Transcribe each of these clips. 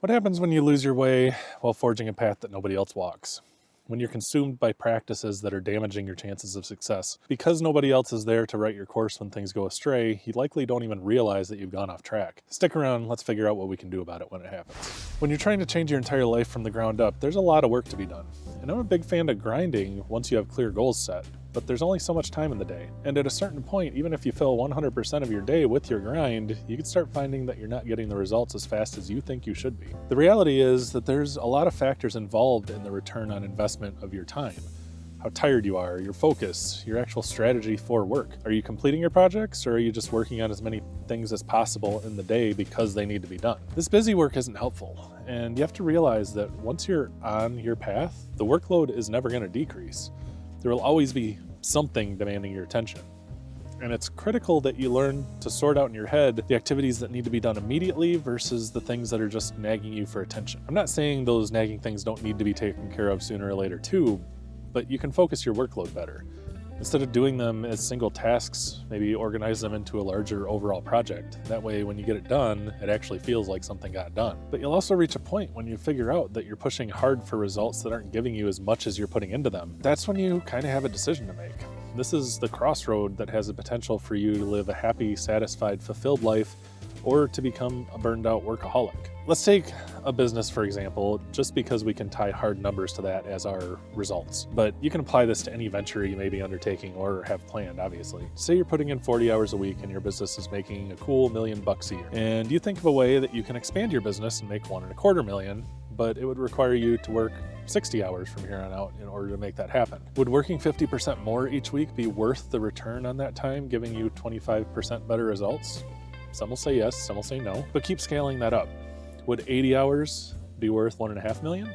What happens when you lose your way while forging a path that nobody else walks? When you're consumed by practices that are damaging your chances of success. Because nobody else is there to right your course when things go astray, you likely don't even realize that you've gone off track. Stick around, let's figure out what we can do about it when it happens. When you're trying to change your entire life from the ground up, there's a lot of work to be done. And I'm a big fan of grinding once you have clear goals set. But there's only so much time in the day. And at a certain point, even if you fill 100% of your day with your grind, you can start finding that you're not getting the results as fast as you think you should be. The reality is that there's a lot of factors involved in the return on investment of your time. How tired you are, your focus, your actual strategy for work. Are you completing your projects, or are you just working on as many things as possible in the day because they need to be done? This busy work isn't helpful, and you have to realize that once you're on your path, the workload is never going to decrease. There will always be something demanding your attention. And it's critical that you learn to sort out in your head the activities that need to be done immediately versus the things that are just nagging you for attention. I'm not saying those nagging things don't need to be taken care of sooner or later too, but you can focus your workload better. Instead of doing them as single tasks, maybe organize them into a larger overall project. That way, when you get it done, it actually feels like something got done. But you'll also reach a point when you figure out that you're pushing hard for results that aren't giving you as much as you're putting into them. That's when you kind of have a decision to make. This is the crossroad that has the potential for you to live a happy, satisfied, fulfilled life, or to become a burned out workaholic. Let's take a business, for example, just because we can tie hard numbers to that as our results. But you can apply this to any venture you may be undertaking or have planned, obviously. Say you're putting in 40 hours a week and your business is making a cool $1 million a year. And you think of a way that you can expand your business and make $1.25 million, but it would require you to work 60 hours from here on out in order to make that happen. Would working 50% more each week be worth the return on that time, giving you 25% better results? Some will say yes, some will say no, but keep scaling that up. Would 80 hours be worth $1.5 million?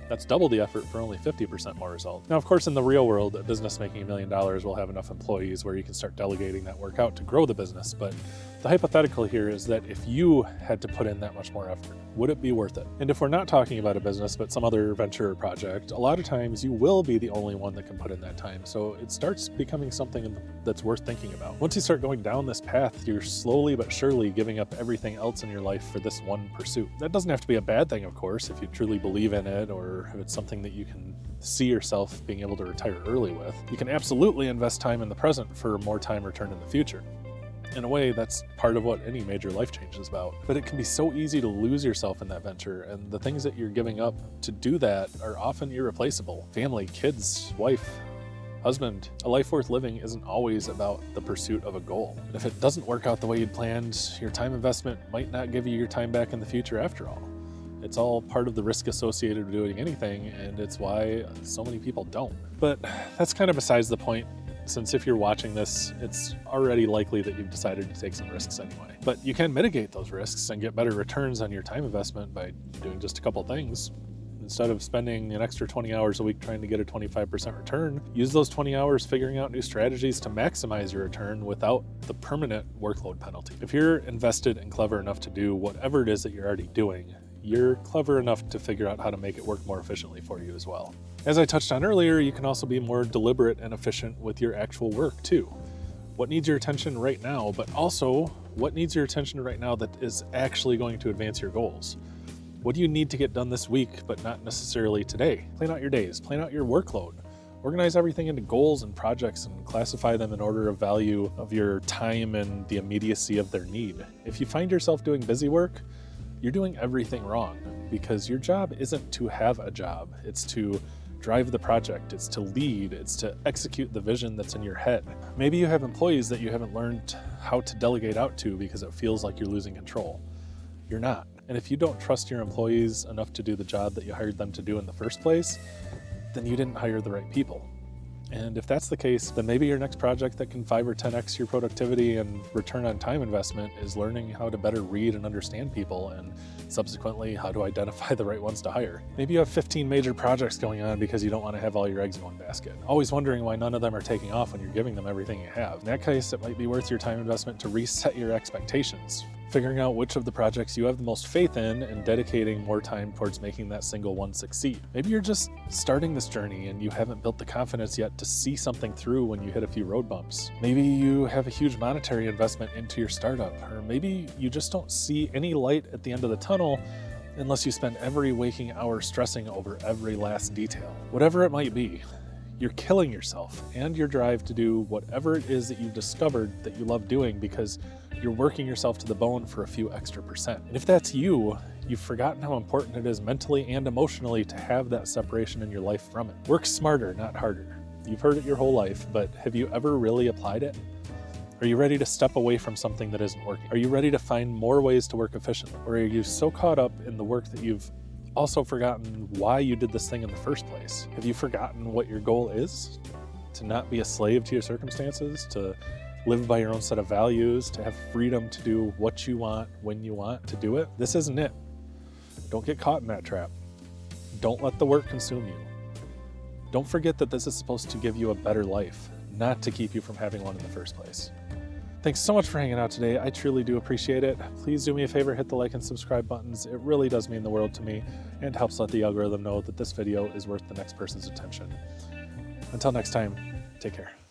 That's double the effort for only 50% more result. Now, of course, in the real world, a business making $1 million will have enough employees where you can start delegating that work out to grow the business. But the hypothetical here is that if you had to put in that much more effort, would it be worth it? And if we're not talking about a business, but some other venture or project, a lot of times you will be the only one that can put in that time. So it starts becoming something that's worth thinking about. Once you start going down this path, you're slowly but surely giving up everything else in your life for this one pursuit. That doesn't have to be a bad thing, of course, if you truly believe in it or if it's something that you can see yourself being able to retire early with. You can absolutely invest time in the present for more time returned in the future. In a way, that's part of what any major life change is about. But it can be so easy to lose yourself in that venture, and the things that you're giving up to do that are often irreplaceable. Family, kids, wife, husband. A life worth living isn't always about the pursuit of a goal. And if it doesn't work out the way you'd planned, your time investment might not give you your time back in the future after all. It's all part of the risk associated with doing anything, and it's why so many people don't. But that's kind of besides the point, since if you're watching this, it's already likely that you've decided to take some risks anyway. But you can mitigate those risks and get better returns on your time investment by doing just a couple things. Instead of spending an extra 20 hours a week trying to get a 25% return, use those 20 hours figuring out new strategies to maximize your return without the permanent workload penalty. If you're invested and clever enough to do whatever it is that you're already doing, you're clever enough to figure out how to make it work more efficiently for you as well. As I touched on earlier, you can also be more deliberate and efficient with your actual work too. What needs your attention right now, but also what needs your attention right now that is actually going to advance your goals? What do you need to get done this week, but not necessarily today? Plan out your days, plan out your workload. Organize everything into goals and projects and classify them in order of value of your time and the immediacy of their need. If you find yourself doing busy work, you're doing everything wrong, because your job isn't to have a job. It's to drive the project, it's to lead, it's to execute the vision that's in your head. Maybe you have employees that you haven't learned how to delegate out to because it feels like you're losing control. You're not. And if you don't trust your employees enough to do the job that you hired them to do in the first place, then you didn't hire the right people. And if that's the case, then maybe your next project that can 5 or 10x your productivity and return on time investment is learning how to better read and understand people, and subsequently how to identify the right ones to hire. Maybe you have 15 major projects going on because you don't want to have all your eggs in one basket, always wondering why none of them are taking off when you're giving them everything you have. In that case, it might be worth your time investment to reset your expectations. Figuring out which of the projects you have the most faith in and dedicating more time towards making that single one succeed. Maybe you're just starting this journey and you haven't built the confidence yet to see something through when you hit a few road bumps. Maybe you have a huge monetary investment into your startup, or maybe you just don't see any light at the end of the tunnel unless you spend every waking hour stressing over every last detail. Whatever it might be, you're killing yourself and your drive to do whatever it is that you've discovered that you love doing because you're working yourself to the bone for a few extra percent. And if that's you, you've forgotten how important it is mentally and emotionally to have that separation in your life from it. Work smarter, not harder. You've heard it your whole life, but have you ever really applied it? Are you ready to step away from something that isn't working? Are you ready to find more ways to work efficiently? Or are you so caught up in the work that you've also forgotten why you did this thing in the first place? Have you forgotten what your goal is? To not be a slave to your circumstances, to live by your own set of values, to have freedom to do what you want when you want to do it? This isn't it. Don't get caught in that trap. Don't let the work consume you. Don't forget that this is supposed to give you a better life, not to keep you from having one in the first place. Thanks so much for hanging out today. I truly do appreciate it. Please do me a favor, hit the like and subscribe buttons. It really does mean the world to me and helps let the algorithm know that this video is worth the next person's attention. Until next time, take care.